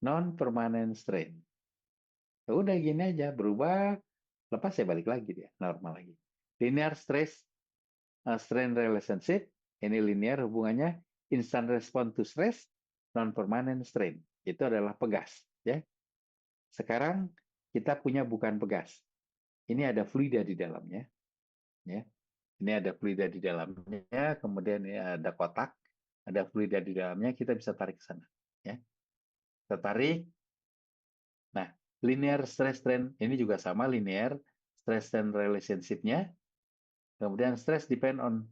non-permanent strain. Ya udah gini aja, berubah, lepas ya balik lagi dia, normal lagi. Linear stress strain relationship, ini linear hubungannya, instant response to stress, non-permanent strain. Itu adalah pegas. Ya. Sekarang kita punya bukan pegas. Ini ada fluida di dalamnya. Ya. Ini ada fluida di dalamnya, kemudian ini ada kotak, ada fluida di dalamnya, kita bisa tarik ke sana. Ya. Kita tarik. Nah, linear stress strain ini juga sama linear stress strain relationship-nya. Kemudian stress depend on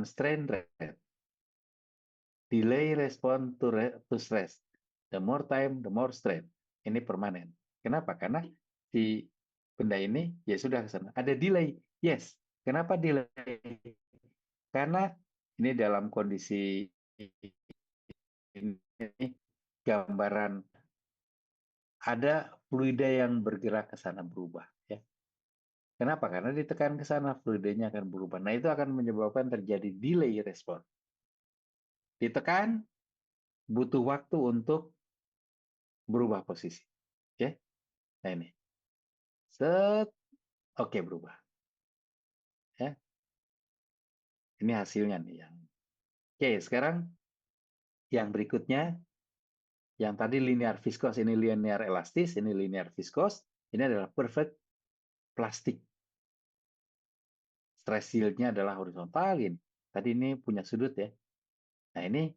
strain rate. Delay response to stress. The more time, the more strain. Ini permanen. Kenapa? Karena si benda ini ya sudah ke sana. Ada delay. Yes. Kenapa delay? Karena ini dalam kondisi ini gambaran ada fluida yang bergerak ke sana berubah. Ya. Kenapa? Karena ditekan ke sana fluidanya akan berubah. Nah itu akan menyebabkan terjadi delay respon. Ditekan butuh waktu untuk berubah posisi. Oke, nah ini set, oke berubah. Ya, ini hasilnya nih yang. Oke, sekarang yang berikutnya, yang tadi linear viscous, ini linear elastis, ini linear viscous, ini adalah perfect plastik. Stress yield-nya adalah horizontal ini. Tadi ini punya sudut ya. Nah ini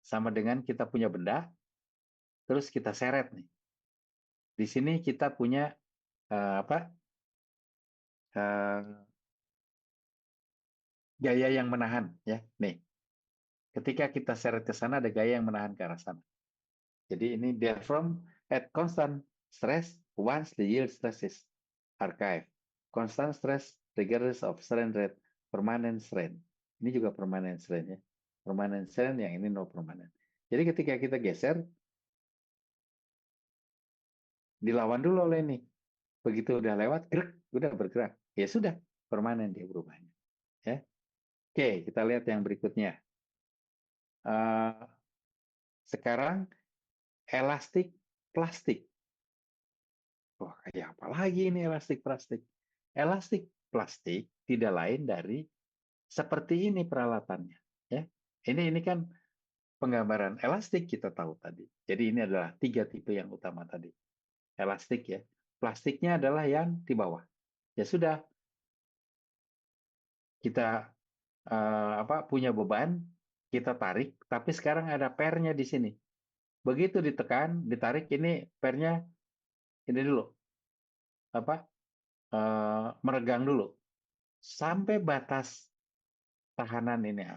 sama dengan kita punya benda, terus kita seret nih. Di sini kita punya apa? Uh, gaya yang menahan ya. Nih, ketika kita seret ke sana ada gaya yang menahan ke arah sana. Jadi ini diaphragm at constant stress once the yield stress is archive. Constant stress regardless of strain rate, permanent strain. Ini juga permanent strain ya. Permanent strain yang ini no permanent. Jadi ketika kita geser, dilawan dulu oleh ini. Begitu udah lewat, gerak, udah bergerak. Ya sudah, permanen dia berubahnya. Ya. Oke, kita lihat yang berikutnya. Uh, sekarang elastik plastik. Wah, kayak apa lagi ini elastik plastik? Elastik plastik tidak lain dari seperti ini peralatannya. Ya, ini kan penggambaran elastik kita tahu tadi. Jadi ini adalah tiga tipe yang utama tadi. Elastik ya. Plastiknya adalah yang di bawah. Ya sudah, kita punya beban, kita tarik, tapi sekarang ada pernya di sini. Begitu ditekan, ditarik, ini pernya ini dulu, meregang dulu sampai batas tahanan ini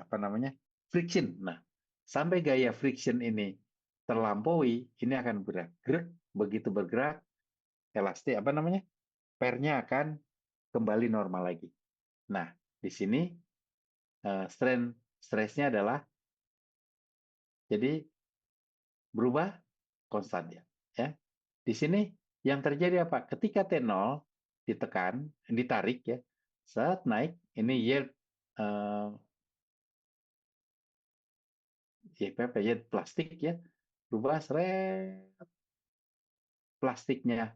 friction. Nah, sampai gaya friction ini terlampaui, ini akan bergerak. Begitu bergerak, elastik pernya akan kembali normal lagi. Nah, di sini stresnya adalah jadi berubah konstan ya. Ya. Di sini yang terjadi apa? Ketika T0 ditekan, ditarik ya, saat naik ini yield yield plastik ya, berubah seret, plastiknya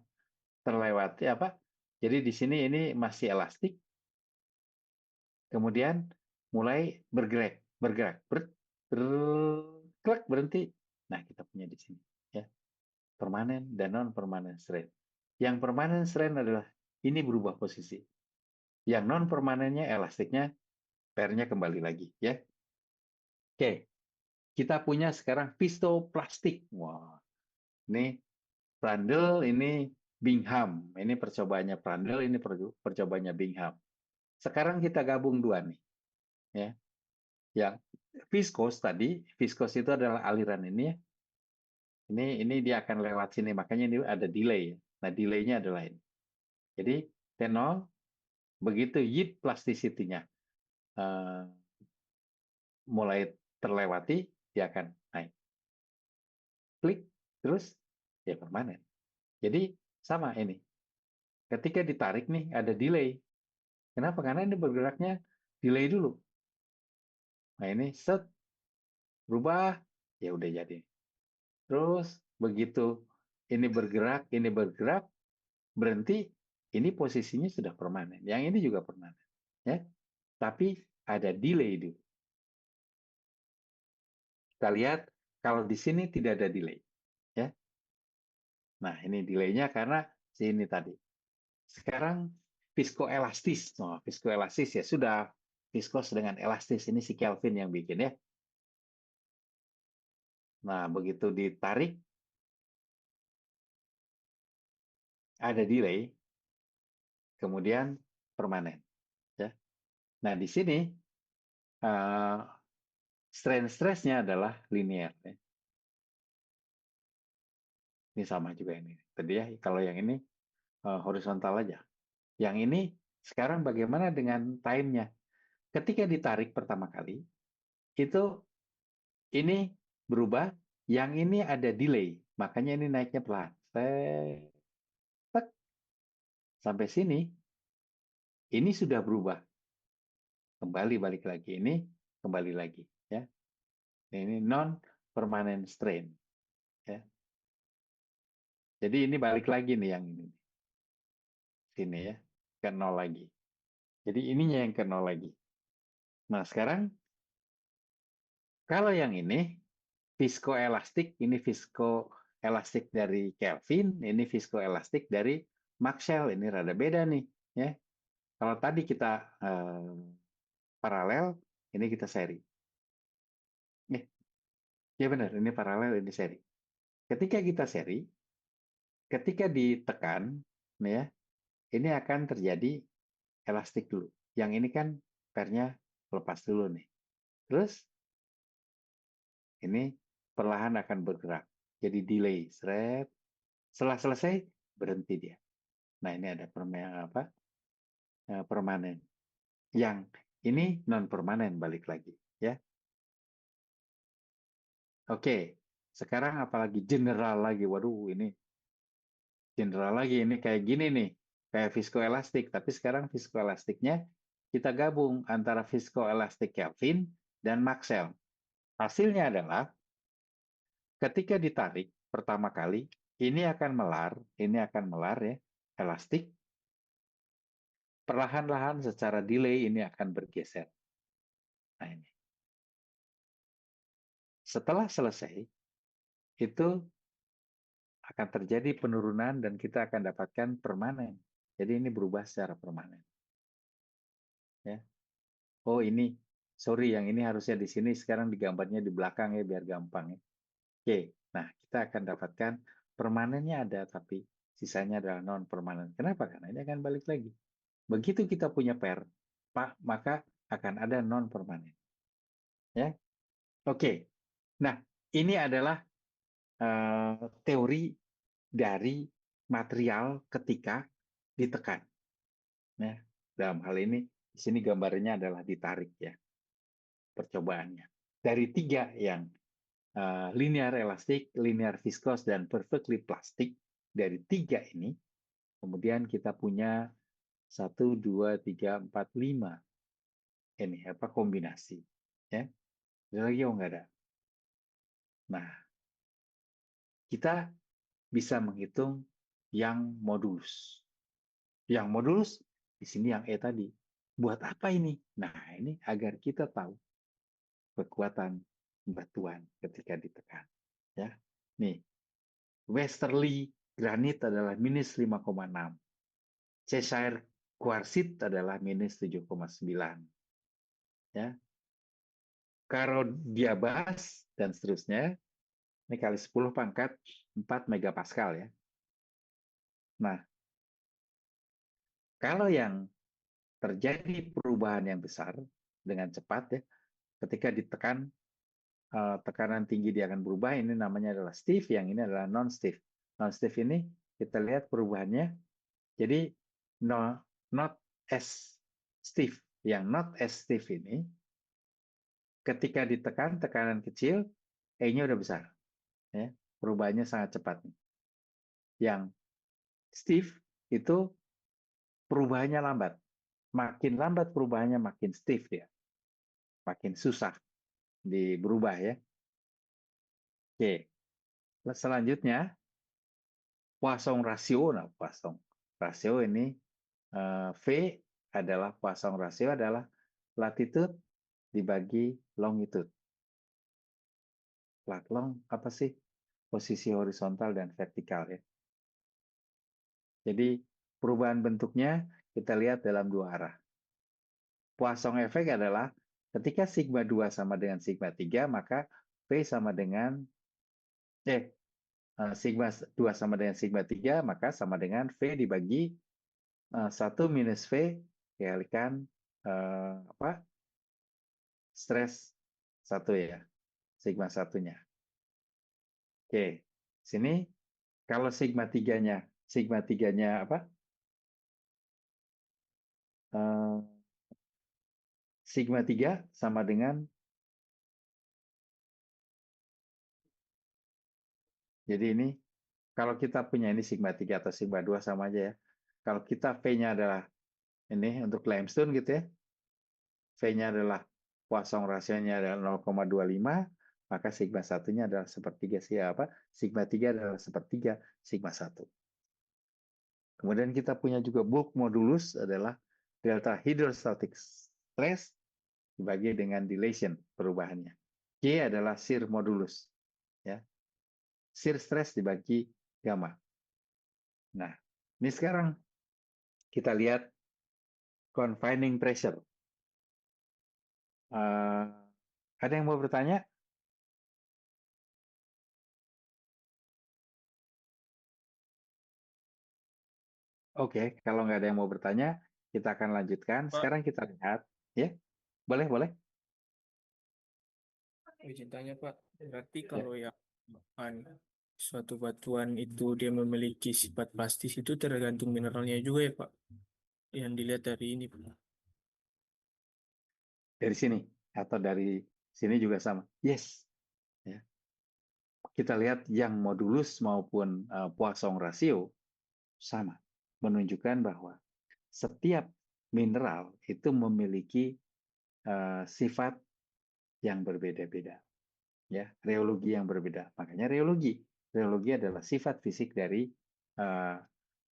terlewati apa? Jadi di sini ini masih elastik, kemudian mulai bergerak, bergerak, berhenti. Nah, kita punya di sini ya, permanen dan non permanen strain. Yang permanen strain adalah ini berubah posisi. Yang non permanennya elastiknya pernya kembali lagi ya. Oke, kita punya sekarang pistoplastik. Wah, ini Prandtl, ini Bingham. Ini percobaannya Prandtl, ini percobaannya Bingham. Sekarang kita gabung dua nih, ya. Yang viskos tadi, viskos itu adalah aliran ini ya. Ini dia akan lewat sini, makanya ini ada delay. Nah, delaynya adalah ini. Jadi T0 begitu yield plasticity-nya mulai terlewati, dia akan naik. Klik, terus ya permanen. Jadi sama ini. Ketika ditarik nih ada delay. Kenapa? Karena ini bergeraknya delay dulu. Nah ini set berubah ya udah jadi. Terus begitu ini bergerak, berhenti, ini posisinya sudah permanen. Yang ini juga permanen. Ya. Tapi ada delay dulu. Kita lihat kalau di sini tidak ada delay. Ya. Nah, ini delaynya karena sini tadi. Sekarang viskoelastis. Oh, viskoelastis ya sudah. Viskos dengan elastis. Ini si Kelvin yang bikin ya. Nah, begitu ditarik, ada delay, kemudian permanen. Ya. Nah, di sini uh, strain stressnya adalah linear. Ya. Ini sama juga ini. Tadi ya, kalau yang ini horizontal aja. Yang ini sekarang bagaimana dengan time-nya? Ketika ditarik pertama kali, itu ini berubah, yang ini ada delay. Makanya ini naiknya pelan. Sampai sini, ini sudah berubah. Kembali balik lagi. Ini kembali lagi. Ya. Ini non-permanent strain. Ya. Jadi ini balik lagi nih yang ini. Sini ya. Ke nol lagi. Jadi ininya yang ke nol lagi. Nah sekarang, kalau yang ini, viskoelastik, ini viskoelastik dari Kelvin, ini viskoelastik dari Maxwell. Ini rada beda nih. Ya. Kalau tadi kita paralel, ini kita seri. Ya benar, ini paralel, ini seri. Ketika kita seri, ketika ditekan, nih ya, ini akan terjadi elastik dulu. Yang ini kan pernya lepas dulu nih. Terus ini perlahan akan bergerak. Jadi delay, seret. Setelah selesai, berhenti dia. Nah ini ada permanen. Yang ini non permanen balik lagi, ya. Oke, sekarang apalagi general lagi. Waduh, ini general lagi. Ini kayak gini nih, kayak viskoelastik. Tapi sekarang viskoelastiknya kita gabung antara viskoelastik Kelvin dan Maxwell. Hasilnya adalah ketika ditarik pertama kali, ini akan melar ya, elastik. Perlahan-lahan secara delay ini akan bergeser. Nah ini. Setelah selesai, itu akan terjadi penurunan dan kita akan dapatkan permanen. Jadi ini berubah secara permanen. Ya. Oh ini, sorry yang ini harusnya di sini, sekarang digambarnya di belakang ya biar gampang ya. Oke, nah kita akan dapatkan permanennya ada tapi sisanya adalah non permanen. Kenapa? Karena ini akan balik lagi. Begitu kita punya pair, maka akan ada non permanen. Ya, oke. Nah ini adalah teori dari material ketika ditekan. Ya, dalam hal ini di sini gambarnya adalah ditarik ya percobaannya. Dari tiga yang linear elastik, linear viscous, dan perfectly plastic, dari tiga ini, kemudian kita punya 1, 2, 3, 4, 5 ini apa kombinasi. Ya, ada lagi oh nggak ada. Nah, kita bisa menghitung yang modulus. Yang modulus di sini yang E tadi. Buat apa ini? Nah, ini agar kita tahu kekuatan batuan ketika ditekan. Ya, nih Westerly granit adalah minus 5,6. Cheshire quartzit adalah minus 7,9. Ya. Kalau diabas dan seterusnya, ini kali 10 pangkat 4 megapascal ya. Nah, kalau yang terjadi perubahan yang besar dengan cepat ya, ketika ditekan tekanan tinggi dia akan berubah. Ini namanya adalah stiff, yang ini adalah non-stiff. Non-stiff ini kita lihat perubahannya. Jadi not as stiff. Yang not as stiff ini ketika ditekan tekanan kecil, E-nya udah besar. Ya, perubahannya sangat cepat. Yang stiff itu perubahannya lambat. Makin lambat perubahannya makin stiff dia. Makin susah berubah ya. Oke. Selanjutnya, Poisson rasio. Nah, Poisson rasio ini V adalah Poisson rasio adalah latitude dibagi longitude. Lat long apa sih? Posisi horizontal dan vertikal ya. Jadi perubahan bentuknya kita lihat dalam dua arah. Poisson efek adalah ketika sigma 2 sama dengan sigma 3, maka V sama dengan sigma 2 sama dengan sigma 3, maka sama dengan V dibagi 1 minus V dikalikan apa? Stres 1 ya, sigma satunya. Oke, sini kalau sigma tiganya apa? Eh, sigma 3 sama dengan, jadi ini kalau kita punya ini sigma 3 atau sigma 2 sama aja ya. Kalau kita V-nya adalah ini untuk limestone gitu ya, V-nya adalah Poisson rasionya adalah 0,25, maka sigma satunya adalah sepertiga apa? Sigma 3 adalah sepertiga sigma 1. Kemudian kita punya juga bulk modulus adalah delta hydrostatic stress dibagi dengan dilation perubahannya. G adalah shear modulus, ya. Shear stress dibagi gamma. Nah, ini sekarang kita lihat confining pressure. Ada yang mau bertanya? Oke, kalau nggak ada yang mau bertanya, kita akan lanjutkan. Pak, Sekarang kita lihat, ya, boleh, boleh. izin tanya Pak, berarti Ya. kalau yang suatu batuan itu dia memiliki sifat plastis itu tergantung mineralnya juga ya Pak, yang dilihat dari ini Pak. Dari sini atau dari sini juga sama. Yes, ya. Kita lihat yang modulus maupun Poisson rasio sama, menunjukkan bahwa setiap mineral itu memiliki sifat yang berbeda-beda, ya, reologi yang berbeda. Makanya reologi adalah sifat fisik dari uh,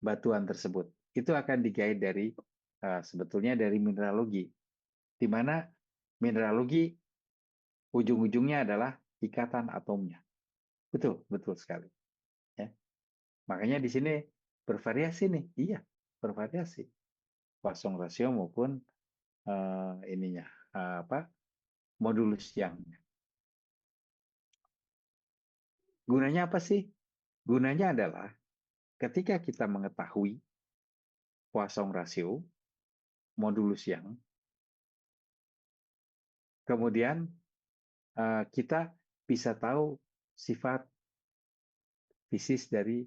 batuan tersebut. Itu akan digait dari sebetulnya dari mineralogi, di mana mineralogi ujung-ujungnya adalah ikatan atomnya. Betul, betul sekali. Ya. Makanya di sini bervariasi nih, iya, bervariasi. Poisson rasio maupun ininya apa modulus yang. Gunanya apa sih? Gunanya adalah ketika kita mengetahui Poisson rasio, modulus yang, kemudian kita bisa tahu sifat fisis dari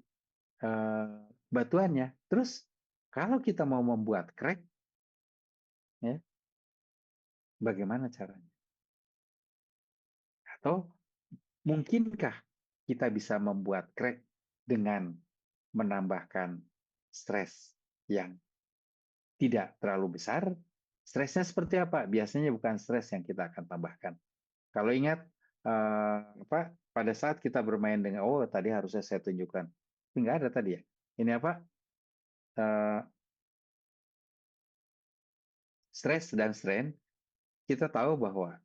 batuannya. Terus kalau kita mau membuat crack, ya, bagaimana caranya? Atau mungkinkah kita bisa membuat crack dengan menambahkan stres yang tidak terlalu besar? Stresnya seperti apa? Biasanya bukan stres yang kita akan tambahkan. Kalau ingat apa pada saat kita bermain dengan tadi harusnya saya tunjukkan, tapi nggak ada tadi ya. Ini apa? Uh, Stres dan strain. Kita tahu bahwa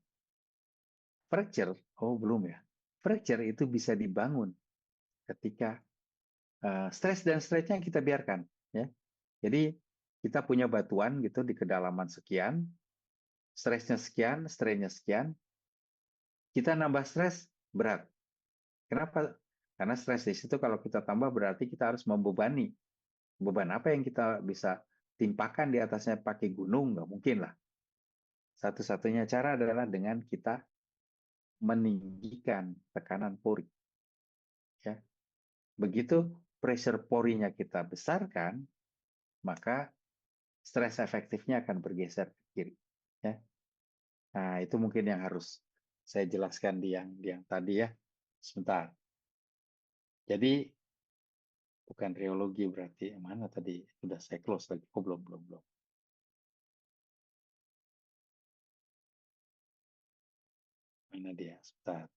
fracture, belum ya. Fracture itu bisa dibangun ketika stres dan strainnya kita biarkan, ya. Jadi kita punya batuan gitu di kedalaman sekian, stresnya sekian, strainnya sekian. Kita nambah stres berat. Kenapa? Karena stres di situ kalau kita tambah berarti kita harus membebani. Beban apa yang kita bisa timpakan di atasnya pakai gunung? Nggak mungkin lah. Satu-satunya cara adalah dengan kita meninggikan tekanan pori. Ya. Begitu pressure porinya kita besarkan, maka stres efektifnya akan bergeser ke kiri. Ya. Nah, itu mungkin yang harus saya jelaskan di yang tadi ya. Sebentar. Jadi bukan reologi berarti yang mana tadi sudah saya close lagi. Belum, belum, belum. Mana dia? Sebentar.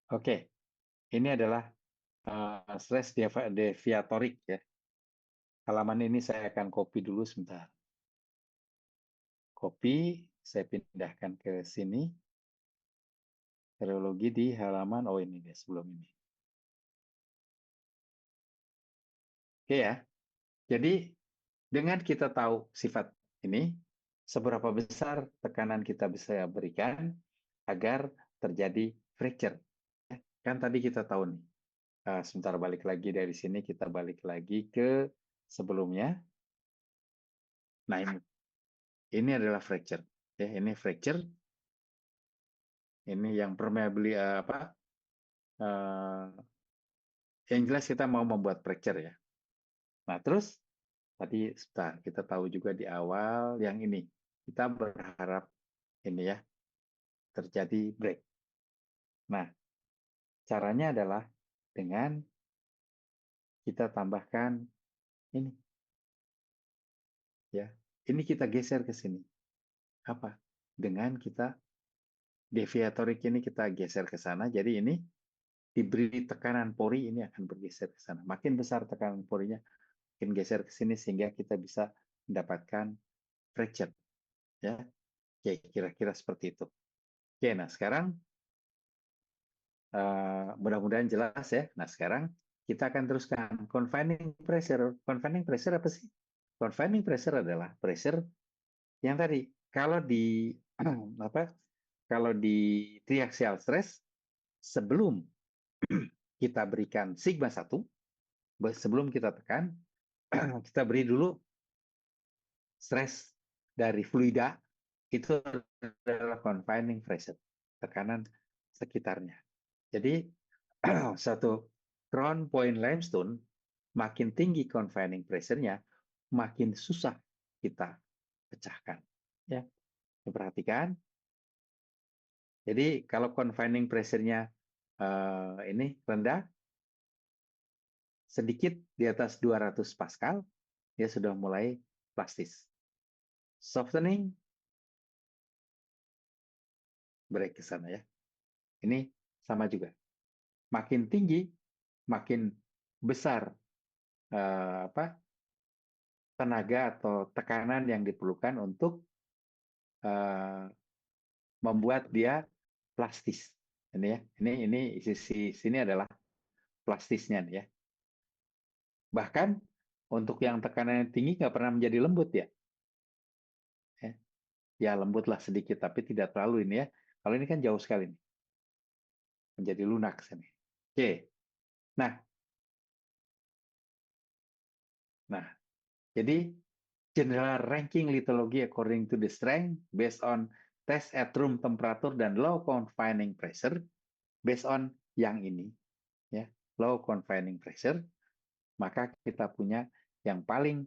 Oke, ini adalah stress deviatorik ya. Halaman ini saya akan copy dulu sebentar. Copy, saya pindahkan ke sini. Serologi di halaman, oh ini dia sebelum ini. Oke ya, jadi dengan kita tahu sifat ini, seberapa besar tekanan kita bisa berikan agar terjadi fracture. Kan tadi kita tahu nih, sebentar balik lagi dari sini, kita balik lagi ke sebelumnya. Nah ini adalah fracture. Ya, ini fracture. Ini yang permeability apa? Uh, yang jelas kita mau membuat fracture ya. Nah terus tadi sebentar kita tahu juga di awal yang ini kita berharap ini ya terjadi break. Nah caranya adalah dengan kita tambahkan ini ya. Ini kita geser ke sini. Apa? Dengan kita deviatorik ini kita geser ke sana. Jadi ini diberi tekanan pori ini akan bergeser ke sana. Makin besar tekanan porinya, makin geser ke sini sehingga kita bisa mendapatkan fracture. Ya, oke, kira-kira seperti itu. Oke, nah sekarang mudah-mudahan jelas ya. Nah sekarang kita akan teruskan confining pressure. Confining pressure apa sih? Confining pressure adalah pressure yang tadi kalau di apa? Kalau di triaxial stress sebelum kita berikan sigma 1, sebelum kita tekan, kita beri dulu stres dari fluida, itu adalah confining pressure, tekanan sekitarnya. Jadi, satu crown point limestone, makin tinggi confining pressure-nya, makin susah kita pecahkan. Ya, perhatikan. Jadi, kalau confining pressure-nya ini rendah, sedikit di atas 200 Pascal, dia sudah mulai plastis. Softening, break ke sana ya. Ini sama juga. Makin tinggi, makin besar tenaga atau tekanan yang diperlukan untuk membuat dia plastis. Ini ya, ini sisi sini adalah plastisnya nih ya. Bahkan untuk yang tekanannya tinggi nggak pernah menjadi lembut ya. Ya lembut lah sedikit, tapi tidak terlalu ini ya. Kalau ini kan jauh sekali nih, menjadi lunak sini. Oke, nah, nah, jadi general ranking litology according to the strength based on test at room temperature dan low confining pressure based on yang ini ya, low confining pressure, maka kita punya yang paling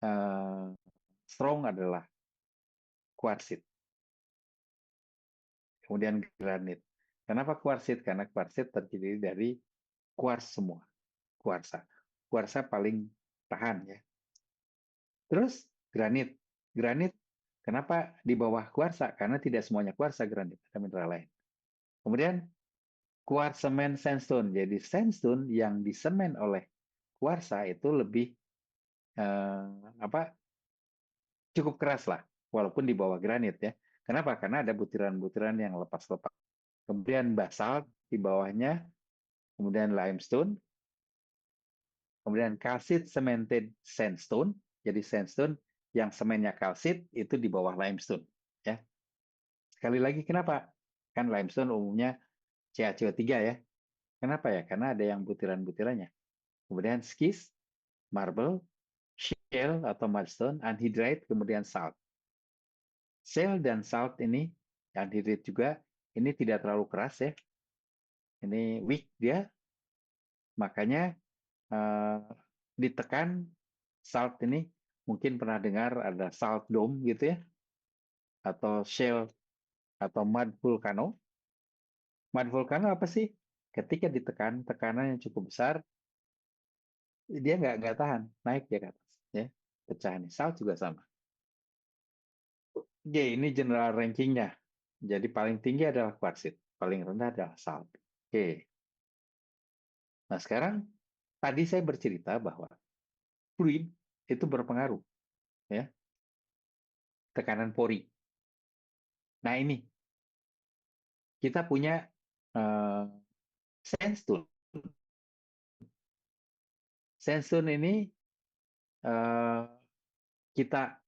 uh, strong adalah quartzite. Kemudian granit. Kenapa quartzite? Karena quartzite terdiri dari quartz semua, kuarsa. Kuarsa paling tahan ya. Terus granit. Granit kenapa di bawah kuarsa? Karena tidak semuanya kuarsa granit, ada mineral lain. Kemudian quartz semen sandstone. Jadi sandstone yang disemen oleh kuarsa itu lebih cukup keras lah, walaupun di bawah granit ya. Kenapa? Karena ada butiran-butiran yang lepas-lepas. Kemudian basalt di bawahnya, kemudian limestone, kemudian calcite cemented sandstone. Jadi sandstone yang semennya kalsit itu di bawah limestone. Ya. Sekali lagi kenapa? Kan limestone umumnya CaCO3 ya. Kenapa ya? Karena ada yang butiran-butirannya. Kemudian schist, marble, shale atau mudstone, anhydrite, kemudian salt. Shale dan salt ini, anhydrite juga, ini tidak terlalu keras ya. Ini weak dia, makanya ditekan salt ini, mungkin pernah dengar ada salt dome gitu ya, atau shale atau mud volcano. Mud volcano apa sih? Ketika ditekan, tekanan yang cukup besar, dia nggak tahan, naik dia ke atas. Ya. Pecah nih. Salt juga sama. Oke, ini general rankingnya. Jadi paling tinggi adalah quartzite, paling rendah adalah salt. Oke. Nah, sekarang tadi saya bercerita bahwa fluid itu berpengaruh, ya, tekanan pori. Nah, ini kita punya uh, sandstone. Sandstone ini uh, kita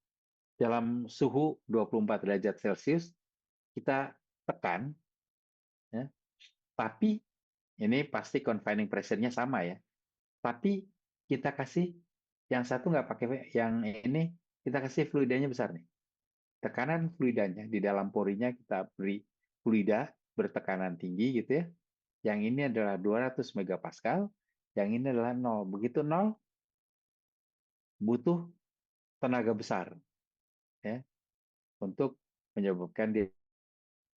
dalam suhu 24 derajat Celcius kita tekan, ya, tapi ini pasti confining pressure-nya sama ya. Tapi kita kasih yang satu nggak pakai, yang ini kita kasih fluidanya besar nih. Tekanan fluidanya di dalam porinya kita beri fluida bertekanan tinggi gitu ya. Yang ini adalah 200 megapascal, yang ini adalah 0. Begitu 0 butuh tenaga besar ya untuk menyebabkan dia.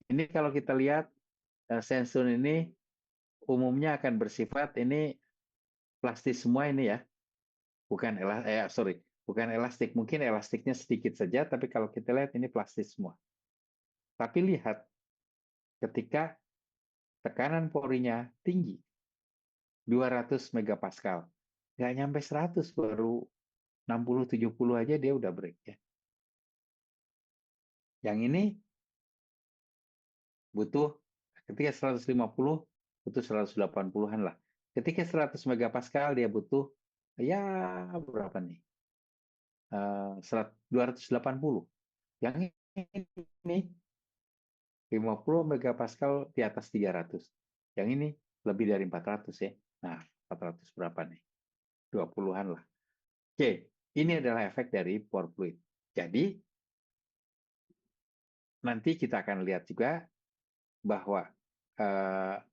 Ini kalau kita lihat sensor ini umumnya akan bersifat ini plastis semua ini ya. Bukan elastik. Mungkin elastiknya sedikit saja, tapi kalau kita lihat ini plastis semua. Tapi lihat ketika tekanan porinya tinggi, 200 megapascal. Nggak nyampe 100, baru 60-70 aja dia udah break ya. Yang ini butuh, ketika 150 butuh 180-an lah. Ketika 100 megapascal dia butuh ya berapa nih? 280. Yang ini 50 megapascal di atas 300. Yang ini lebih dari 400 ya. Nah, 400 berapa nih? 20-an lah. Oke, ini adalah efek dari pore fluid. Jadi, nanti kita akan lihat juga bahwa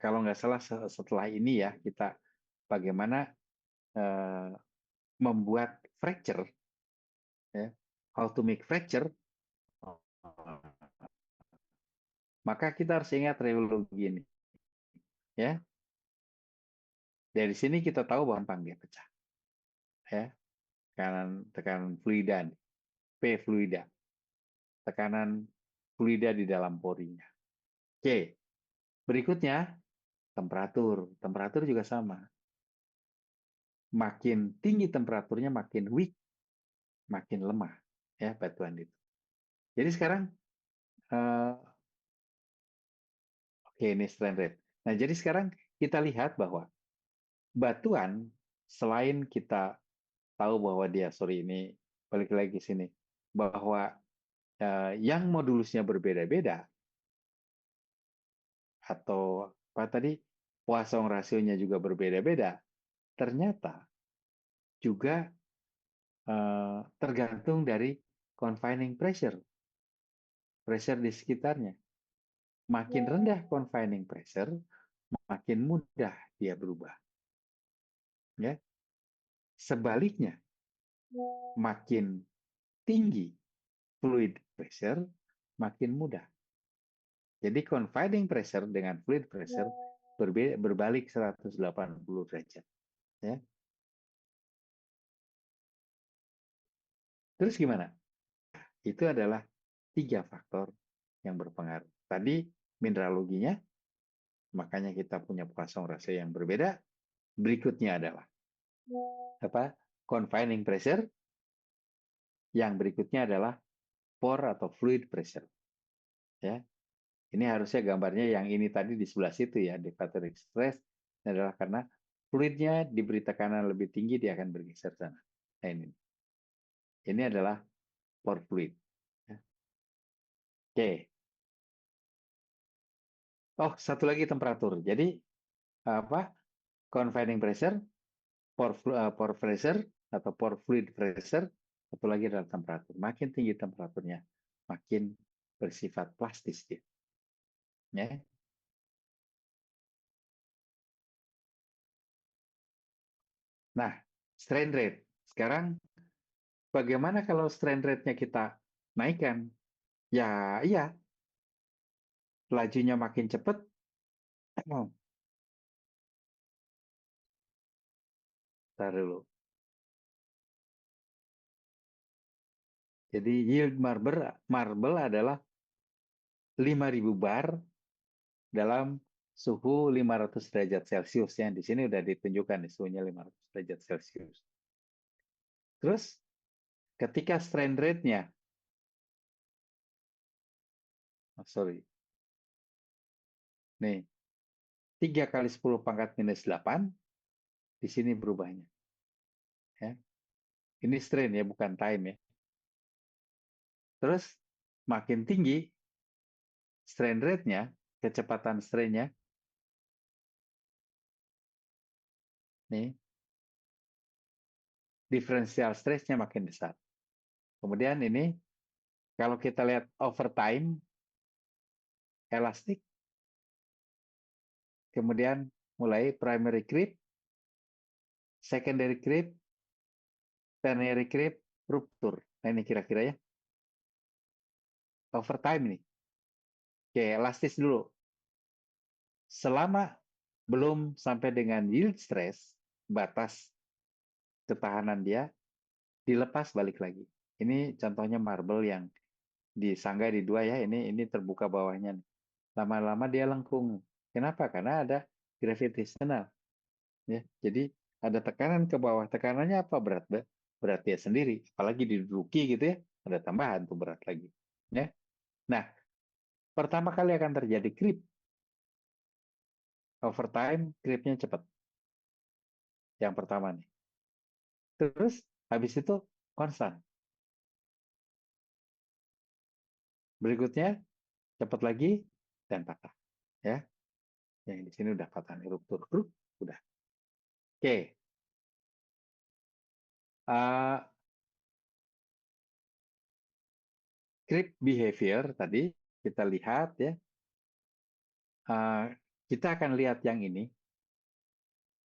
kalau nggak salah setelah ini ya, kita bagaimana eh, membuat fracture, ya, how to make fracture, maka kita harus ingat rheologi ini. Ya, dari sini kita tahu bahwa dia pecah. Ya, tekanan fluida, P fluida, tekanan fluida di dalam porinya. Oke, berikutnya temperatur. Temperatur juga sama. Makin tinggi temperaturnya makin weak, makin lemah ya batuan itu. Jadi sekarang oke, ini strain rate. Nah, jadi sekarang kita lihat bahwa batuan selain kita tahu bahwa dia, sorry ini balik lagi sini, bahwa yang modulusnya berbeda-beda atau apa tadi Poisson rasionya juga berbeda-beda, ternyata juga tergantung dari confining pressure, pressure di sekitarnya. Makin rendah confining pressure, makin mudah dia berubah. Ya, sebaliknya, makin tinggi fluid pressure, makin mudah. Jadi confining pressure dengan fluid pressure berbalik 180 derajat. Ya. Terus gimana? Itu adalah 3 faktor yang berpengaruh. Tadi mineraloginya, makanya kita punya Poisson ratio yang berbeda. Berikutnya adalah apa? Confining pressure. Yang berikutnya adalah pore atau fluid pressure. Ya, ini harusnya gambarnya yang ini tadi di sebelah situ ya, devastating stress. Ini adalah karena fluidnya diberi tekanan lebih tinggi, dia akan bergeser sana. Nah, ini adalah pore fluid. Ya. Oke. Oh, satu lagi temperatur. Jadi apa? Confining pressure, pore pressure atau pore fluid pressure. Satu lagi adalah temperatur. Makin tinggi temperaturnya, makin bersifat plastis dia. Ya. Nah, strain rate. Sekarang bagaimana kalau strain rate-nya kita naikkan? Ya, iya, lajunya makin cepat. Bentar dulu. Jadi yield marble adalah 5.000 bar dalam suhu 500 derajat Celcius ya. Di sini udah ditunjukkan nih, suhunya 500 derajat Celcius. Terus ketika strain rate-nya, sorry, nih 3 kali 10 pangkat minus 8, di sini berubahnya. Ya. Ini strain ya, bukan time ya. Terus makin tinggi strain rate-nya, kecepatan strain-nya, nih, diferensial stress-nya makin besar. Kemudian ini, kalau kita lihat over time, elastik, kemudian mulai primary creep, secondary creep, ternary creep, rupture. Nah ini kira-kira ya, over time nih. Oke, elastis dulu. Selama belum sampai dengan yield stress, batas ketahanan dia, dilepas balik lagi. Ini contohnya marble yang disangga di dua ya, ini terbuka bawahnya nih. Lama-lama dia lengkung. Kenapa? Karena ada gravitational. Ya, jadi ada tekanan ke bawah. Tekanannya apa? Berat dia sendiri. Apalagi diduduki gitu ya, ada tambahan tuh berat lagi. Ya. Nah, pertama kali akan terjadi creep. Over time, creepnya cepat. Yang pertama nih. Terus habis itu konstan. Berikutnya cepat lagi dan patah. Ya, yang di sini udah patah nih, ruptur. Udah. Oke. Uh, creep behavior tadi kita lihat ya. Kita akan lihat yang ini,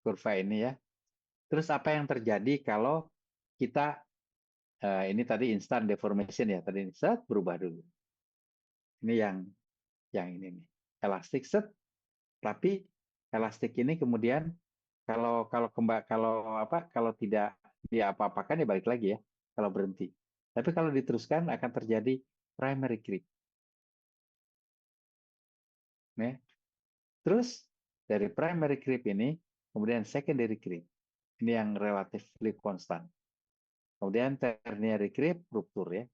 kurva ini ya. Terus apa yang terjadi kalau kita ini tadi instant deformation ya, tadi set berubah dulu. Ini yang ini nih, elastik set, tapi elastik ini kemudian kalau tidak dia apa-apakan ya balik lagi ya, kalau berhenti. Tapi kalau diteruskan akan terjadi primary creep. Ya. Terus dari primary creep ini kemudian secondary creep. Ini yang relatively konstan. Kemudian ternary creep, ruptur ya.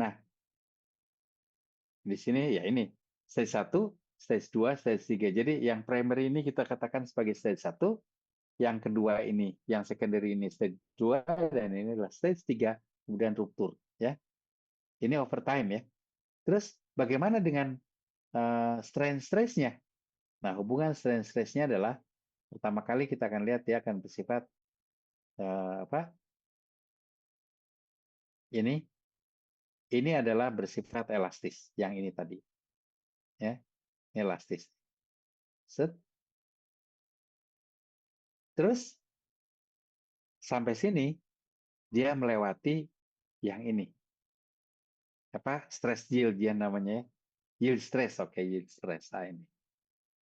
Nah, di sini ya ini stage 1, stage 2, stage 3. Jadi yang primary ini kita katakan sebagai stage 1, yang kedua ini, yang secondary ini stage 2, dan ini adalah stage 3, kemudian ruptur ya. Ini overtime ya. Terus bagaimana dengan strain stress-nya? Nah, hubungan strain stress-nya adalah pertama kali kita akan lihat dia akan bersifat apa? Ini adalah bersifat elastis, yang ini tadi. Ya, elastis. Set. Terus sampai sini dia melewati yang ini. Apa? Stress yield dia namanya. Yield stress, oke, yield stress. Nah, ini.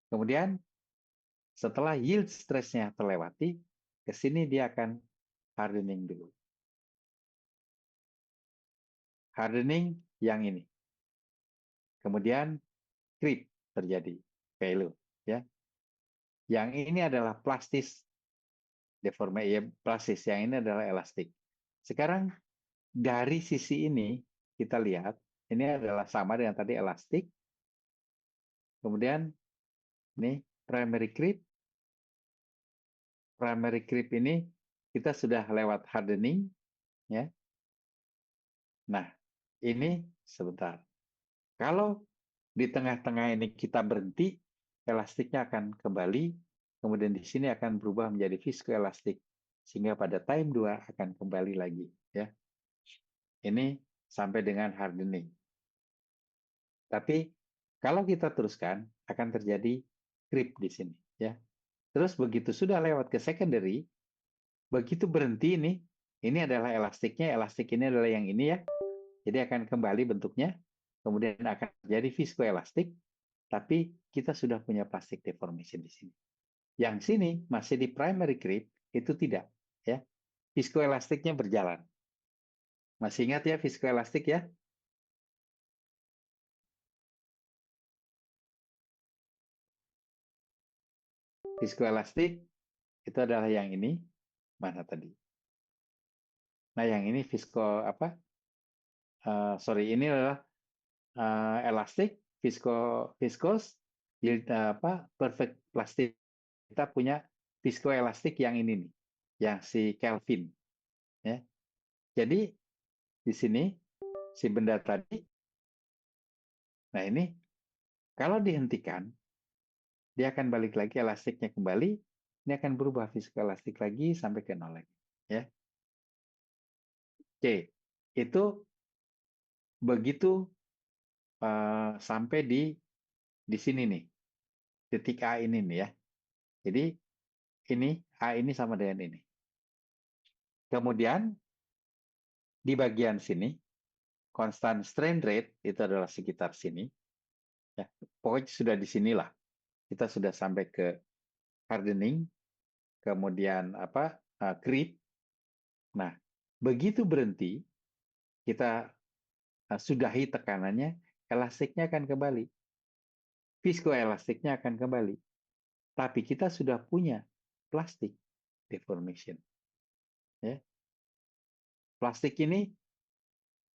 Kemudian setelah yield stressnya terlewati, ke sini dia akan hardening dulu. Hardening yang ini. Kemudian creep terjadi, failure, ya. Yang ini adalah plastis deformasi, ya, plastis. Yang ini adalah elastik. Sekarang dari sisi ini kita lihat ini adalah sama dengan tadi elastik. Kemudian ini primary creep. Primary creep ini kita sudah lewat hardening, ya. Nah, ini sebentar. Kalau di tengah-tengah ini kita berhenti, elastiknya akan kembali, kemudian di sini akan berubah menjadi viskoelastik, sehingga pada time 2 akan kembali lagi, ya. Ini sampai dengan hardening. Tapi kalau kita teruskan akan terjadi creep di sini, ya. Terus begitu sudah lewat ke secondary, begitu berhenti ini adalah elastiknya, elastik ini adalah yang ini ya. Jadi akan kembali bentuknya, kemudian akan jadi viskoelastik, tapi kita sudah punya plastic deformation di sini. Yang sini masih di primary creep, itu tidak, ya. Viskoelastiknya berjalan. Masih ingat ya viskoelastik ya? Viskoelastik itu adalah yang ini. Mana tadi? Nah, yang ini apa? Sorry, ini adalah elastik, viskos, perfect plastik. Kita punya viskoelastik yang ini nih, yang si Kelvin. Ya. Jadi di sini si benda tadi, nah ini kalau dihentikan, dia akan balik lagi elastiknya kembali, ini akan berubah viskoelastik lagi sampai ke nol lagi. Ya. Oke, itu begitu sampai di sini nih, titik A ini nih ya. Jadi ini A ini sama dengan ini. Kemudian di bagian sini, konstan strain rate itu adalah sekitar sini. Ya, pokoknya sudah di sinilah. Kita sudah sampai ke hardening, kemudian creep. Nah, begitu berhenti, kita sudahi tekanannya, elastiknya akan kembali. Viskoelastiknya akan kembali. Tapi kita sudah punya plastik deformation. Ya. Plastik ini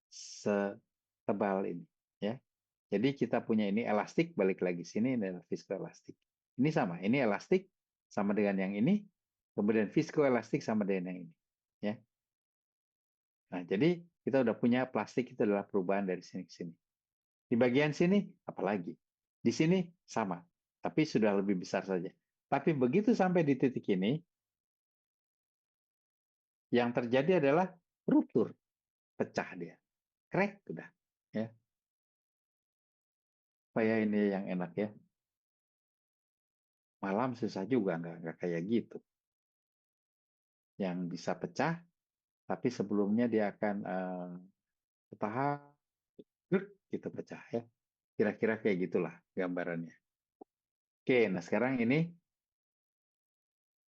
setebal ini. Ya. Jadi kita punya ini elastik, balik lagi sini, ini adalah viskoelastik. Ini sama, ini elastik sama dengan yang ini, kemudian viskoelastik sama dengan yang ini. Ya. Nah, jadi kita udah punya plastik itu adalah perubahan dari sini ke sini. Di bagian sini, apalagi. Di sini sama, tapi sudah lebih besar saja. Tapi begitu sampai di titik ini, yang terjadi adalah ruptur, pecah dia. Crack, udah. Ya. Supaya ini yang enak ya. Malam susah juga, nggak kayak gitu. Yang bisa pecah, tapi sebelumnya dia akan bertahap gitu pecah ya. Kira-kira kayak gitulah gambarannya. Oke, nah sekarang ini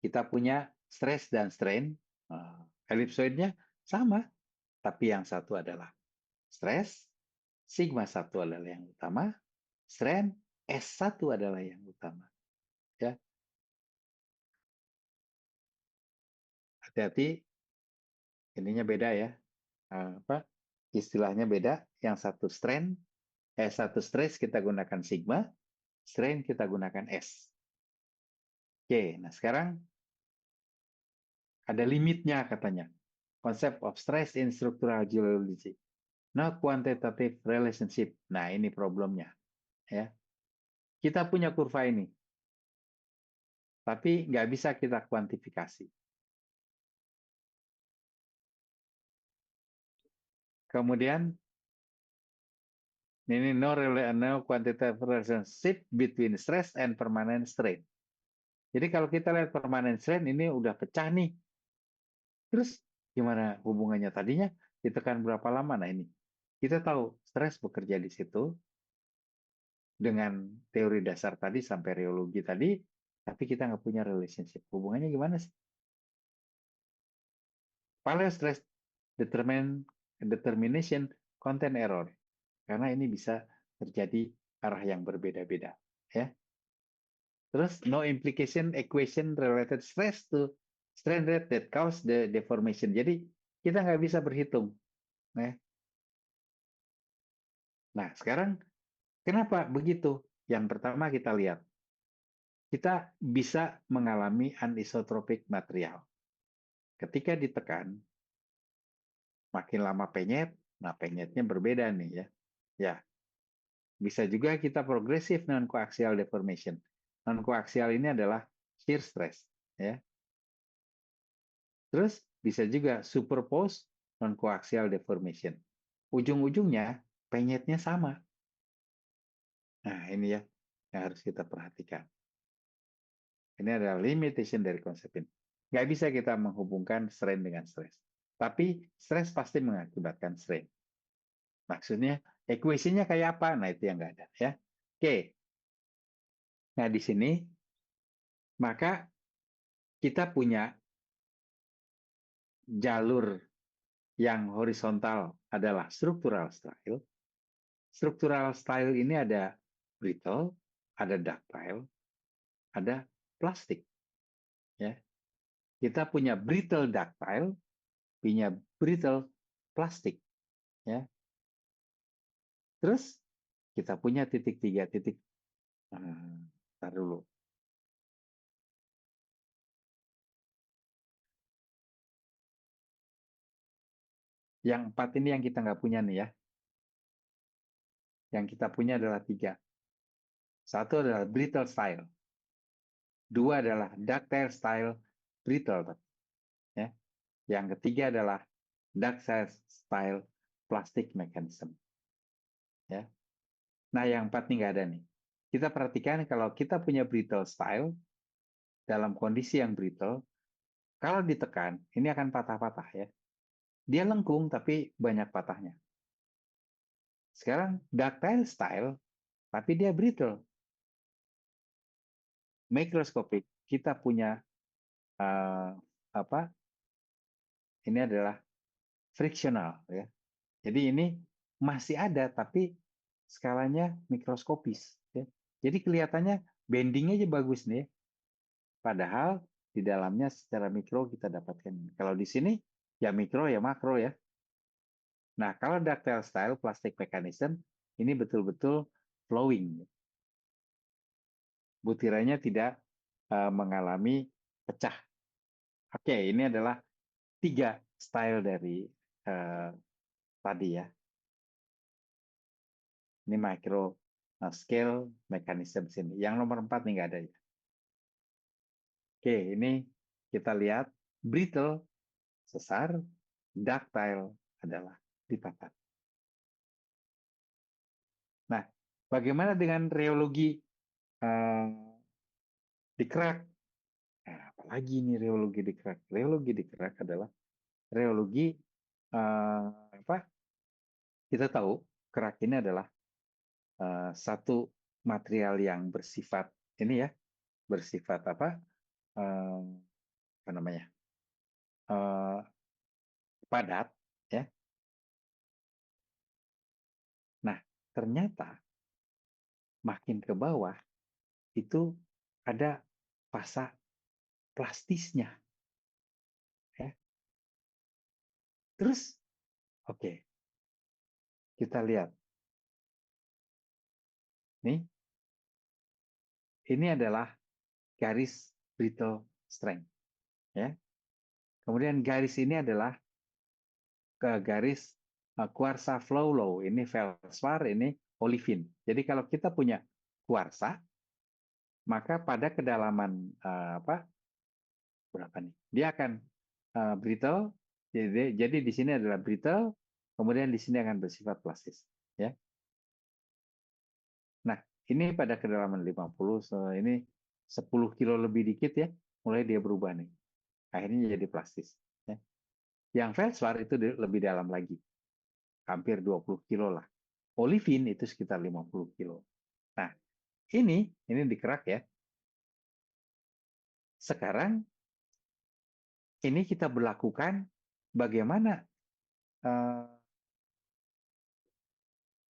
kita punya stress dan strain. Ellipsoidnya sama, tapi yang satu adalah stress, sigma satu adalah yang utama, strain S1 adalah yang utama. Ya, hati-hati, ininya beda ya. Istilahnya beda. Yang satu strain, satu stress kita gunakan sigma, strain kita gunakan S. Oke, nah sekarang ada limitnya katanya. Concept of stress in structural geology. No quantitative relationship. Nah, ini problemnya. Ya. Kita punya kurva ini, tapi nggak bisa kita kuantifikasi. Kemudian, ini no quantitative relationship between stress and permanent strain. Jadi kalau kita lihat permanent strain, ini udah pecah nih. Terus gimana hubungannya tadinya? Ditekan berapa lama? Nah ini. Kita tahu stres bekerja di situ dengan teori dasar tadi sampai reologi tadi, tapi kita nggak punya relationship. Hubungannya gimana sih? Paleo stress determination content error. Karena ini bisa terjadi arah yang berbeda-beda. Ya. Terus no implication equation related stress to strain rate that cause the deformation. Jadi kita nggak bisa berhitung. Nah, sekarang kenapa begitu? Yang pertama kita lihat, kita bisa mengalami anisotropik material. Ketika ditekan, makin lama penyet, nah penyetnya berbeda nih ya. Ya, bisa juga kita progressive non-coaxial deformation. Non-coaxial ini adalah shear stress. Ya. Terus bisa juga superpose non-coaxial deformation. Ujung-ujungnya penyetnya sama. Nah, ini ya yang harus kita perhatikan. Ini adalah limitation dari konsep ini. Nggak bisa kita menghubungkan strain dengan stres. Tapi stres pasti mengakibatkan strain. Maksudnya, equation-nya kayak apa? Nah, itu yang nggak ada. Ya. Oke. Nah, di sini, maka kita punya jalur yang horizontal adalah structural style. Structural style ini ada brittle, ada ductile, ada plastik. Ya, kita punya brittle ductile, punya brittle plastik. Ya, terus kita punya titik tiga titik. Ntar dulu. Yang 4 ini yang kita nggak punya nih ya. Yang kita punya adalah 3. Satu adalah brittle style. 2 adalah ductile style brittle. Ya. Yang ketiga adalah ductile style plastic mechanism. Ya. Nah, yang 4 ini nggak ada nih. Kita perhatikan kalau kita punya brittle style, dalam kondisi yang brittle, kalau ditekan, ini akan patah-patah ya. Dia lengkung tapi banyak patahnya. Sekarang ductile style, tapi dia brittle. Microscopic, kita punya apa? Ini adalah frictional ya. Jadi ini masih ada tapi skalanya mikroskopis ya. Jadi kelihatannya bendingnya aja bagus nih. Padahal di dalamnya secara mikro kita dapatkan. Kalau di sini ya mikro ya makro ya. Nah, kalau ductile style plastic mechanism ini betul-betul flowing. Butirannya tidak mengalami pecah. Oke, ini adalah 3 style dari tadi ya. Ini micro scale mechanism sini. Yang nomor 4 nih nggak ada ya. Oke, ini kita lihat brittle sesar, ductile adalah lipatat. Nah, bagaimana dengan reologi dikerak? Nah, apalagi ini reologi dikerak? Reologi dikerak adalah reologi apa? Kita tahu kerak ini adalah satu material yang bersifat ini ya, bersifat apa? Apa namanya? Eh, padat ya. Nah, ternyata makin ke bawah itu ada fasa plastisnya ya. Terus oke, kita lihat. Nih, ini adalah garis brittle strength ya. Kemudian garis ini adalah ke garis kuarsa flow low. Ini felspar, ini olivin. Jadi kalau kita punya kuarsa, maka pada kedalaman apa berapa nih? Dia akan brittle. Jadi di sini adalah brittle, kemudian di sini akan bersifat plastis. Ya. Nah, ini pada kedalaman 50, so ini 10 kilo lebih dikit ya, mulai dia berubah nih. Akhirnya jadi plastis. Ya. Yang felspar itu lebih dalam lagi, hampir 20 kilo lah. Olivin itu sekitar 50 kilo. Nah, ini dikerak ya. Sekarang ini kita berlakukan bagaimana uh,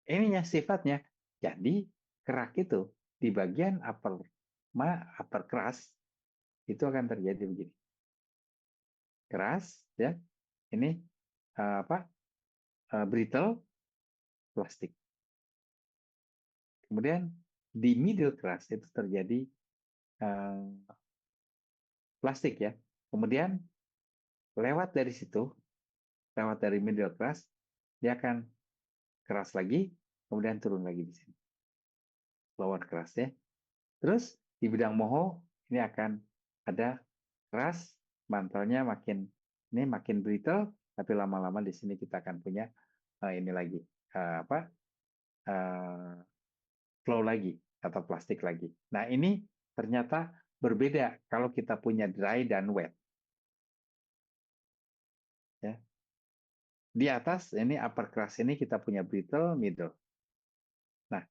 ininya sifatnya. Jadi kerak itu di bagian upper crust itu akan terjadi begini. Keras ya. Ini apa? Brittle plastik. Kemudian di middle crust itu terjadi plastik ya. Kemudian lewat dari situ, lewat dari middle crust, dia akan keras lagi, kemudian turun lagi di sini. Lower crust ya. Terus di bidang moho ini akan ada keras, mantelnya makin ini makin brittle, tapi lama-lama di sini kita akan punya ini lagi apa flow lagi atau plastik lagi. Nah ini ternyata berbeda kalau kita punya dry dan wet. Ya. Di atas ini upper crust ini kita punya brittle, middle. Nah,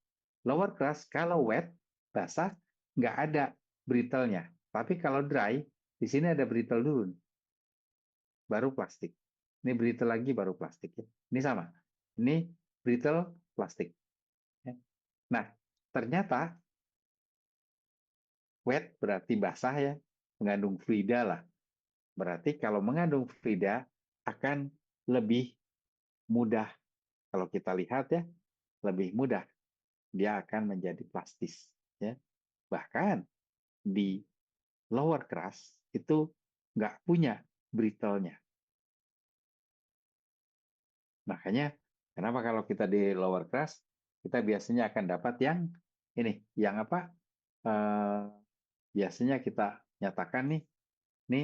lower crust kalau wet, basah, nggak ada brittle-nya. Tapi kalau dry, di sini ada brittle dulu, baru plastik. Ini brittle lagi, baru plastik. Ya. Ini sama. Ini brittle, plastik. Ya. Nah, ternyata wet berarti basah ya, mengandung fluida lah. Berarti kalau mengandung fluida akan lebih mudah. Kalau kita lihat ya, lebih mudah. Dia akan menjadi plastis. Ya. Bahkan di lower crust itu nggak punya brittle-nya. Makanya kenapa kalau kita di lower crust, kita biasanya akan dapat yang ini, yang apa? Biasanya kita nyatakan nih,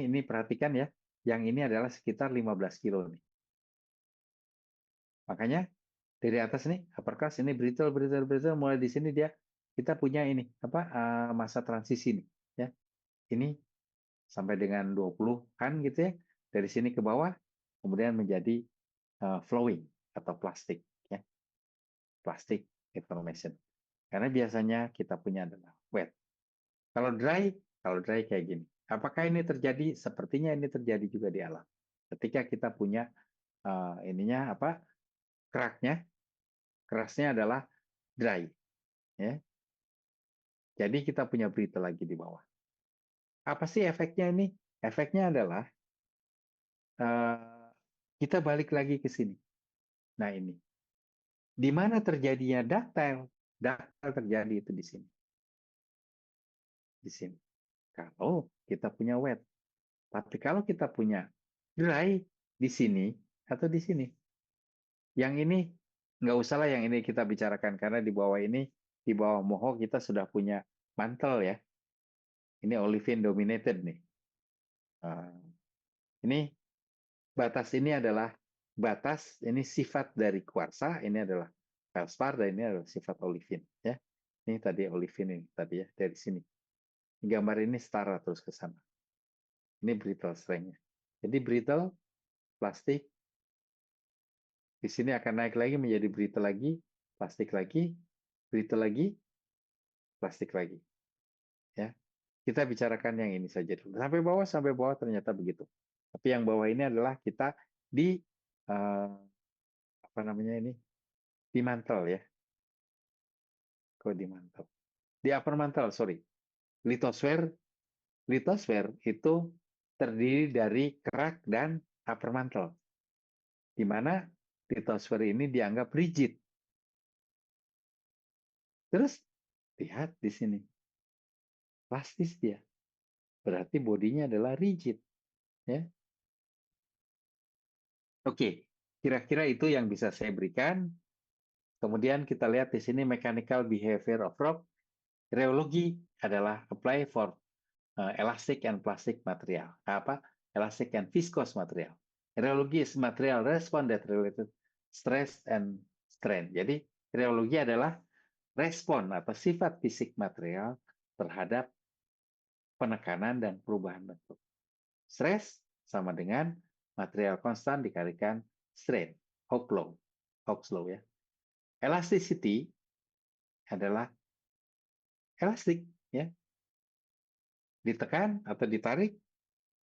ini perhatikan ya, yang ini adalah sekitar 15 kilo nih. Makanya dari atas nih upper crust ini brittle, mulai di sini dia kita punya ini apa masa transisi nih, ya. Ini sampai dengan 20-an gitu ya. Dari sini ke bawah kemudian menjadi flowing atau plastik ya. Plastik information. Karena biasanya kita punya adalah wet. Kalau dry kayak gini. Apakah ini terjadi? Sepertinya ini terjadi juga di alam. Ketika kita punya ininya apa? Kerasnya adalah dry, ya. Jadi kita punya berita lagi di bawah. Apa sih efeknya ini? Efeknya adalah kita balik lagi ke sini. Nah ini, di mana terjadinya ductile? Ductile terjadi itu di sini. Di sini. Kalau kita punya wet. Tapi kalau kita punya dry di sini atau di sini. Yang ini nggak usah lah yang ini kita bicarakan karena di bawah ini, di bawah moho kita sudah punya mantel ya. Ini olivine dominated nih. Ini batas ini adalah batas ini sifat dari kuarsa, ini adalah feldspar dan ini adalah sifat olivine ya. Ini tadi olivine ini tadi ya dari sini. Gambar ini setara terus ke sana. Ini brittle strength-nya. Jadi brittle plastik di sini akan naik lagi menjadi brittle lagi, plastik lagi, brittle lagi, plastik lagi. Ya. Kita bicarakan yang ini saja dulu. Sampai bawah ternyata begitu. Tapi yang bawah ini adalah kita di apa namanya ini? Di mantel ya. Kok di mantel? Di upper mantle, sorry. Lithosfer itu terdiri dari kerak dan upper mantle. Di mana lithosfer ini dianggap rigid. Terus lihat di sini. Plastis dia. Berarti bodinya adalah rigid. Ya. Oke, kira-kira itu yang bisa saya berikan. Kemudian kita lihat di sini mechanical behavior of rock. Rheology adalah apply for elastic and plastic material. Apa? Elastic and viscous material. Rheology is material respond that related stress and strain. Jadi rheology adalah respon atau sifat fisik material terhadap penekanan dan perubahan bentuk. Stress sama dengan material konstan dikalikan strain, Hooke's law ya. Elasticity adalah elastik ya. Ditekan atau ditarik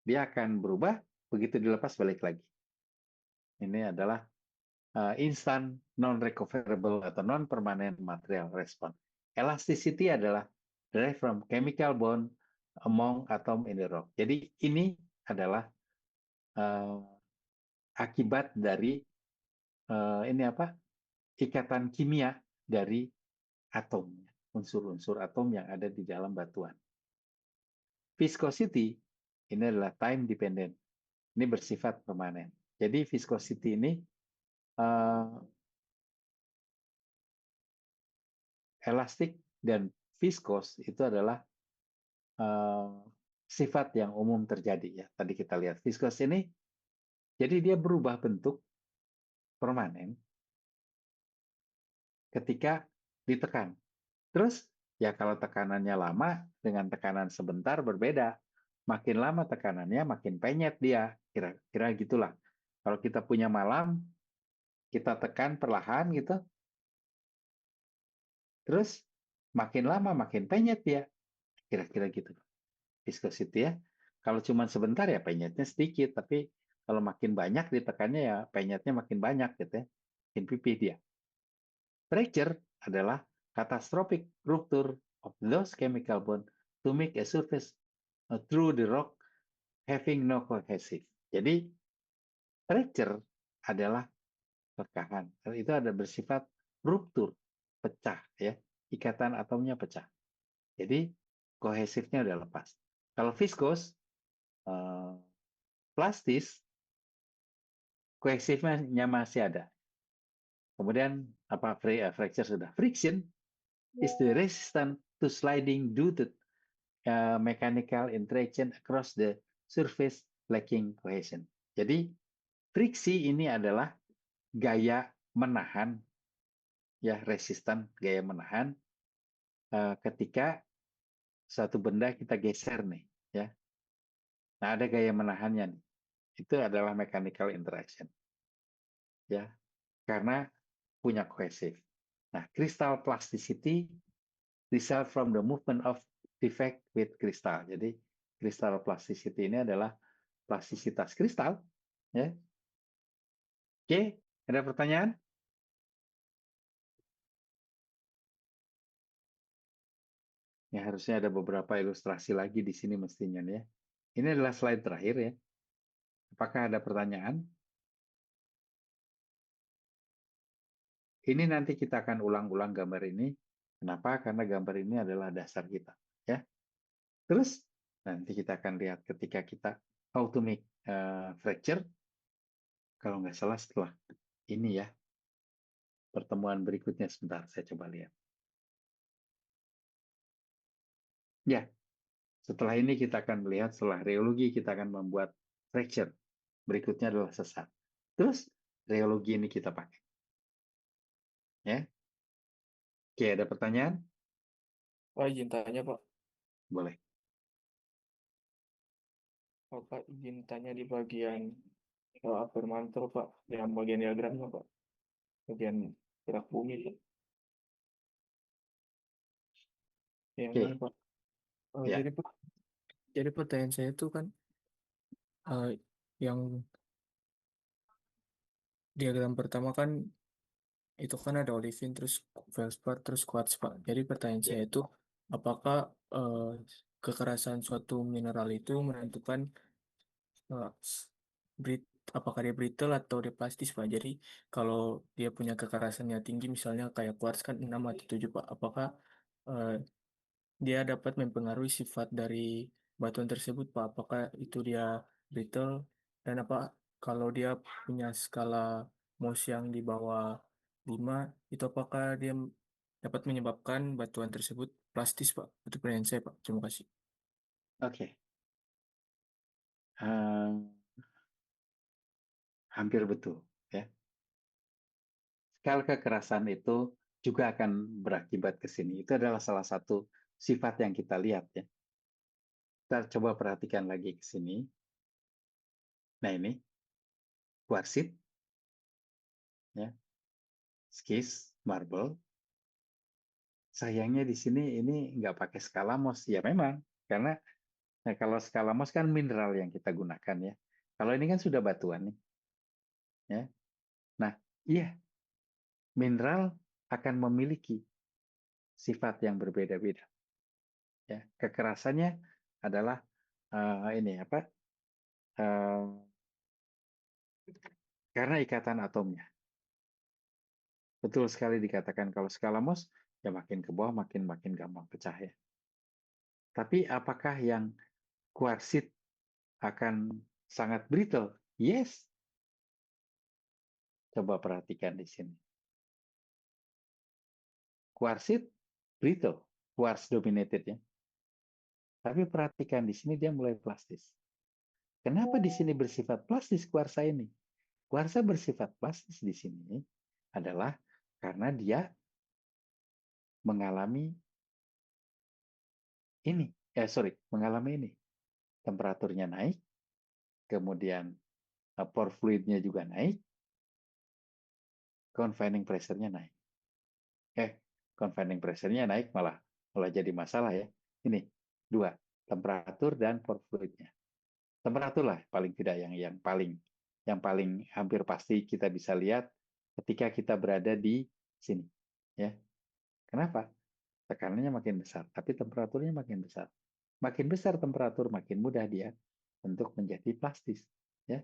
dia akan berubah, begitu dilepas balik lagi. Ini adalah instant non-recoverable atau non-permanent material response. Elasticity adalah derived from chemical bond among atom in the rock. Jadi ini adalah akibat dari ini apa? Ikatan kimia dari atom, unsur-unsur atom yang ada di dalam batuan. Viscosity ini adalah time dependent. Ini bersifat permanen. Jadi viscosity ini elastik dan viskos itu adalah sifat yang umum terjadi ya. Tadi kita lihat viskos ini, jadi dia berubah bentuk permanen ketika ditekan. Terus ya kalau tekanannya lama dengan tekanan sebentar berbeda. Makin lama tekanannya makin penyet dia. Kira-kira gitulah. Kalau kita punya malam, kita tekan perlahan gitu. Terus makin lama makin penyet dia. Kira-kira gitu. Viscosity ya. Kalau cuma sebentar ya penyetnya sedikit, tapi kalau makin banyak ditekannya ya penyetnya makin banyak gitu ya. Makin pipih dia. Fracture adalah catastrophic rupture of those chemical bond to make a surface through the rock having no cohesive. Jadi fracture adalah rekahan. Itu ada bersifat ruptur, pecah ya. Ikatan atomnya pecah. Jadi kohesifnya udah lepas. Kalau viscose, plastis, kohesifnya masih ada. Kemudian apa fracture sudah. Friction is the resistance to sliding due to mechanical interaction across the surface lacking cohesion. Jadi friksi ini adalah gaya menahan, ya resistan, gaya menahan ketika suatu benda kita geser nih, ya. Nah ada gaya menahannya nih. Itu adalah mechanical interaction, ya, karena punya cohesive. Nah, crystal plasticity result from the movement of defect with crystal. Jadi crystal plasticity ini adalah plastisitas kristal, ya. Oke, ada pertanyaan? Ya harusnya ada beberapa ilustrasi lagi di sini mestinya ya. Ini adalah slide terakhir ya. Apakah ada pertanyaan? Ini nanti kita akan ulang-ulang gambar ini. Kenapa? Karena gambar ini adalah dasar kita, ya. Terus nanti kita akan lihat ketika kita how to make fracture. Kalau nggak salah setelah ini ya, pertemuan berikutnya sebentar saya coba lihat. Ya, setelah ini kita akan melihat setelah reologi kita akan membuat fracture. Berikutnya adalah sesat. Terus reologi ini kita pakai. Ya. Oke, ada pertanyaan? Pak izin tanya Pak, Boleh. Bapak izin tanya di bagian upper mantle Pak, yang bagian diagramnya Pak, bagian gerak bumi Pak. Yang mana Oke, Pak? ya. Jadi pertanyaan saya itu kan eh, yang diagram pertama kan itu kan ada olivin terus feldspar terus quartz Pak. Jadi pertanyaan Ya. saya itu apakah eh, kekerasan suatu mineral itu menentukan eh, apakah dia brittle atau dia plastis Pak. Jadi kalau dia punya kekerasannya tinggi misalnya kayak quartz kan 6 atau 7 Pak. Apakah eh, dia dapat mempengaruhi sifat dari batuan tersebut Pak? Apakah itu dia brittle dan apa kalau dia punya skala Mohs yang di bawah 5 itu apakah dia dapat menyebabkan batuan tersebut plastis Pak? Itu pertanyaan saya Pak. Terima kasih. Oke. Hampir betul. Ya. Skala kekerasan itu juga akan berakibat ke sini. Itu adalah salah satu sifat yang kita lihat ya. Kita coba perhatikan lagi ke sini. Nah ini kuarsit, ya, skis, marble. Sayangnya di sini ini nggak pakai skala Mohs. Ya memang, karena kalau skala Mohs kan mineral yang kita gunakan ya. Kalau ini kan sudah batuan nih, ya. Nah, iya, mineral akan memiliki sifat yang berbeda-beda. Ya, kekerasannya adalah ini apa? eh, karena ikatan atomnya. Betul sekali dikatakan kalau skala Mohs ya makin ke bawah makin makin gampang pecah ya. Tapi apakah yang kuarsit akan sangat brittle? Yes. Coba perhatikan di sini. Kuarsit brittle, quartz dominated ya. Tapi perhatikan di sini dia mulai plastis. Kenapa di sini bersifat plastis kuarsa ini? Kuarsa bersifat plastis di sini adalah karena dia mengalami ini, mengalami ini. Temperaturnya naik, kemudian pore fluidnya juga naik, confining pressure-nya naik. Confining pressure-nya naik malah jadi masalah ya. Ini dua, temperatur dan pore fluidnya. Temperatur lah paling tidak yang paling hampir pasti kita bisa lihat ketika kita berada di sini. Ya, kenapa? Tekanannya makin besar, tapi temperaturnya makin besar. Makin besar temperatur, makin mudah dia untuk menjadi plastis. Ya.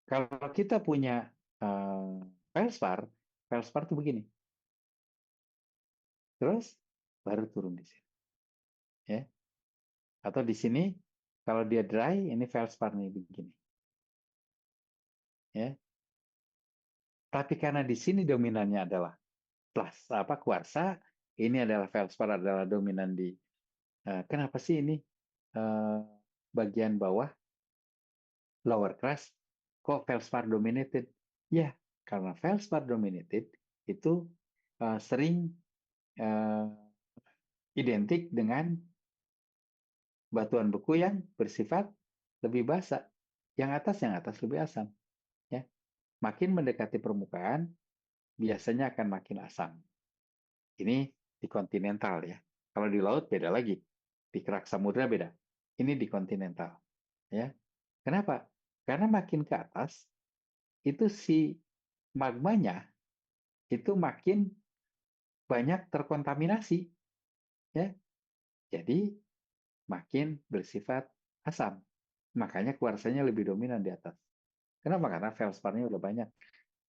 Kalau kita punya felspar, felspar itu begini. Terus baru turun di sini. Ya. Atau di sini, kalau dia dry, ini felspar nih begini. Ya. Tapi karena di sini dominannya adalah kuarsa, ini adalah felspar adalah dominan di. Kenapa sih ini bagian bawah lower crust kok felspar dominated? Ya, karena felspar dominated itu sering identik dengan batuan beku yang bersifat lebih basa. Yang atas lebih asam. Ya, makin mendekati permukaan, biasanya akan makin asam. Ini di kontinental ya. Kalau di laut beda lagi. Di kerak samudra beda. Ini di kontinental. Ya. Kenapa? Karena makin ke atas, itu si magmanya itu makin banyak terkontaminasi. Ya. Jadi makin bersifat asam. Makanya kuarsanya lebih dominan di atas. Kenapa? Karena feldsparnya udah banyak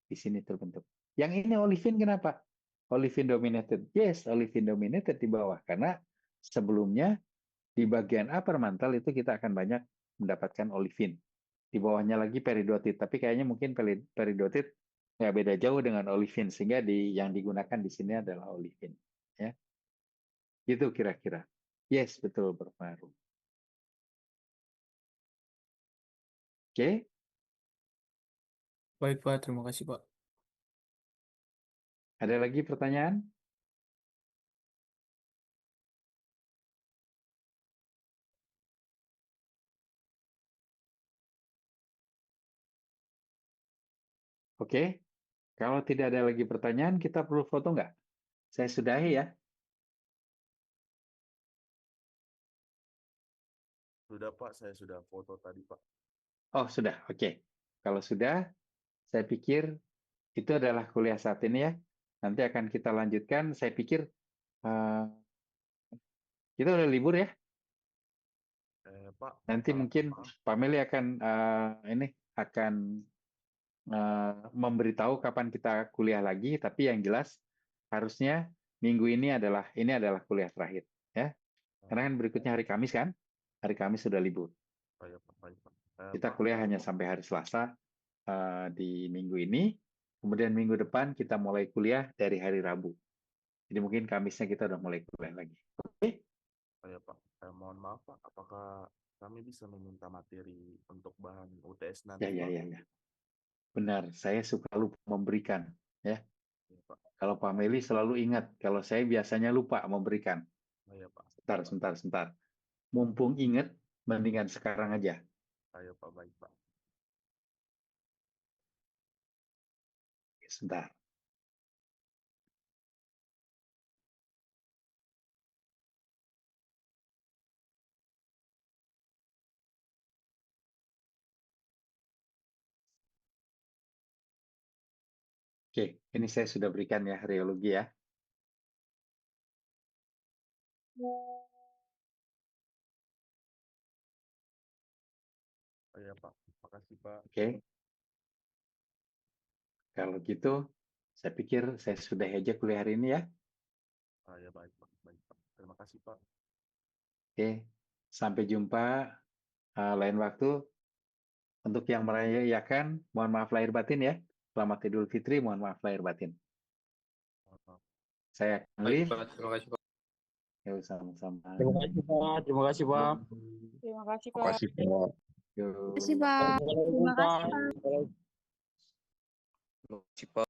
di sini terbentuk. Yang ini olivin kenapa? Olivin dominated. Yes, olivin dominated di bawah. Karena sebelumnya di bagian upper mantle itu kita akan banyak mendapatkan olivin. Di bawahnya lagi peridotit. Tapi kayaknya mungkin peridotit ya beda jauh dengan olivin. Sehingga yang digunakan di sini adalah olivin. Ya, itu kira-kira. Yes, betul berpengaruh. Oke, Baik, Pak. Terima kasih, Pak. ada lagi pertanyaan? Oke, kalau tidak ada lagi pertanyaan, kita perlu foto nggak? Saya sudahi ya. Sudah Pak, saya sudah foto tadi Pak. Oh, sudah. Oke. Kalau sudah, saya pikir itu adalah kuliah saat ini ya. Nanti akan kita lanjutkan. Saya pikir eh, kita udah libur ya. Pak, Nanti mungkin maaf. Pak Meli akan memberitahu kapan kita kuliah lagi. Tapi yang jelas harusnya minggu ini adalah kuliah terakhir ya. Karena kan berikutnya hari Kamis kan. Hari Kamis sudah libur. Baik, Pak. Baik, Pak. Kita Pak, kuliah hanya sampai hari Selasa di minggu ini. Kemudian minggu depan kita mulai kuliah dari hari Rabu. Jadi mungkin Kamisnya kita udah mulai kuliah lagi. Oke? Baik, Pak. Mohon maaf Pak, apakah kami bisa meminta materi untuk bahan UTS Ya, nanti ya, Pak? ya, ya. Benar, saya suka lupa memberikan. Ya. Ya, Pak. Kalau Pak Meli selalu ingat, kalau saya biasanya lupa memberikan. Baik, Pak. Sebentar. Mumpung ingat, mendingan sekarang aja. Baik, Pak. Baik, Pak. Sebentar. Oke, ini saya sudah berikan ya, reologi ya. Baik, Pak. Makasih Pak. Oke. Kalau gitu, saya pikir saya sudah aja kuliah hari ini ya. Ya, baik, Pak. Baik, Pak. Terima kasih Pak. Oke, sampai jumpa lain waktu. Untuk yang merayakan, mohon maaf lahir batin ya. Selamat Idul Fitri, mohon maaf lahir batin. Maaf. Saya akan Baik, live. Pak. Terima kasih, Pak. Yuk, sama-sama. Terima kasih, Pak. Terima kasih, Pak. Terima kasih, Terima Pak. kasih, Pak. Yuk. Terima kasih, Pak. Terima kasih, Pak. Terima kasih, Pak. Terima kasih, Pak.